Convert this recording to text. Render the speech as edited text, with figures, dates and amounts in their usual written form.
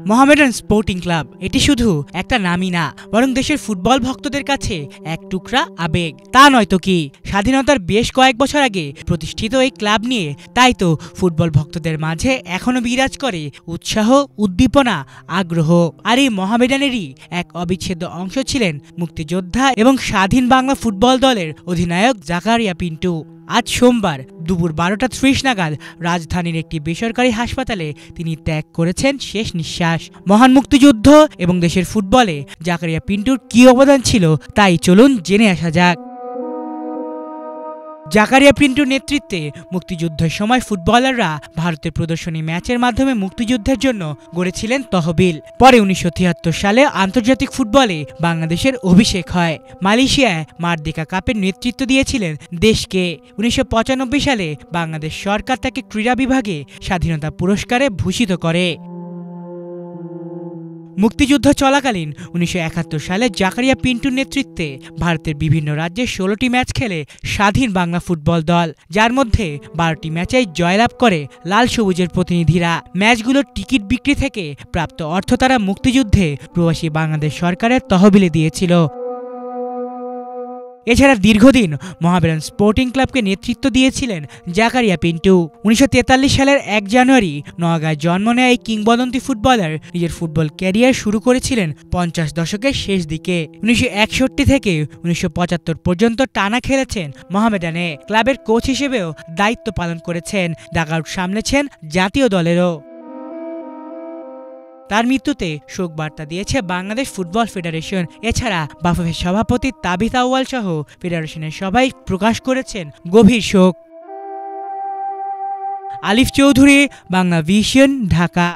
Mohammedan sporting club এটি শুধু একটা নামই না, বরং দেশের ফুটবল ভক্তদের কাছে এক টুকরা আবেগ। তা নয়তো কি, স্বাধীনতার বেশ কয়েক বছর আগে প্রতিষ্ঠিত এই ক্লাব নিয়ে তাই তো ফুটবল ভক্তদের মাঝে এখনো বিরাজ করে উৎসাহ, উদ্দীপনা, আগ্রহ। আর এই মোহামেডানেরই এক অবিচ্ছেদ্য অংশ ছিলেন মুক্তিযোদ্ধা এবং স্বাধীন বাংলা ফুটবল দলের অধিনায়ক জাকারিয়া পিন্টু। আজ সোমবার দুপুর 12:30 নাগাদ রাজধানীর একটি বেসরকারি হাসপাতালে তিনি ত্যাগ করেছেন শেষ নিঃশ্বাস। মহান মুক্তিযুদ্ধ এবং দেশের ফুটবলে জাকারিয়া পিন্টুর কী অবদান ছিল তাই চলুন জেনে আসা যাক। জাকারিয়া পিন্টুর নেতৃত্বে মুক্তিযুদ্ধের সময় ফুটবলাররা ভারতের প্রদর্শনী ম্যাচের মাধ্যমে মুক্তিযুদ্ধের জন্য গড়েছিলেন তহবিল। পরে 1973 সালে আন্তর্জাতিক ফুটবলে বাংলাদেশের অভিষেক হয়। মালয়েশিয়ায় মারদিকা কাপের নেতৃত্ব দিয়েছিলেন দেশকে। 1995 সালে বাংলাদেশ সরকার তাকে ক্রীড়া বিভাগে স্বাধীনতা পুরস্কারে ভূষিত করে। মুক্তিযুদ্ধ চলাকালীন 1971 সালে জাকারিয়া পিন্টুর নেতৃত্বে ভারতের বিভিন্ন রাজ্যে 16টি ম্যাচ খেলে স্বাধীন বাংলা ফুটবল দল, যার মধ্যে 12টি ম্যাচে জয়লাভ করে লাল সবুজের প্রতিনিধিরা। ম্যাচগুলোর টিকিট বিক্রি থেকে প্রাপ্ত অর্থ তারা মুক্তিযুদ্ধে প্রবাসী বাংলাদেশ সরকারের তহবিলে দিয়েছিল। এছাড়া দীর্ঘদিন মোহামেডান স্পোর্টিং ক্লাবকে নেতৃত্ব দিয়েছিলেন জাকারিয়া পিন্টু। 1943 সালের 1 জানুয়ারি নওগাঁয় জন্ম নেয়া এই কিংবদন্তি ফুটবলার নিজের ফুটবল ক্যারিয়ার শুরু করেছিলেন 50 দশকের শেষ দিকে। 1961 থেকে 1975 পর্যন্ত টানা খেলেছেন মোহামেডানে। ক্লাবের কোচ হিসেবেও দায়িত্ব পালন করেছেন, ডাগআউট সামলেছেন জাতীয় দলেরও। তার মৃত্যুতে শোক বার্তা দিয়েছে বাংলাদেশ ফুটবল ফেডারেশন। এছাড়া বাফুফের সভাপতি তাবিথ আউয়াল সহ ফেডারেশনের সবাই প্রকাশ করেছেন গভীর শোক। আলিফ চৌধুরী, বাংলা ভিশন, ঢাকা।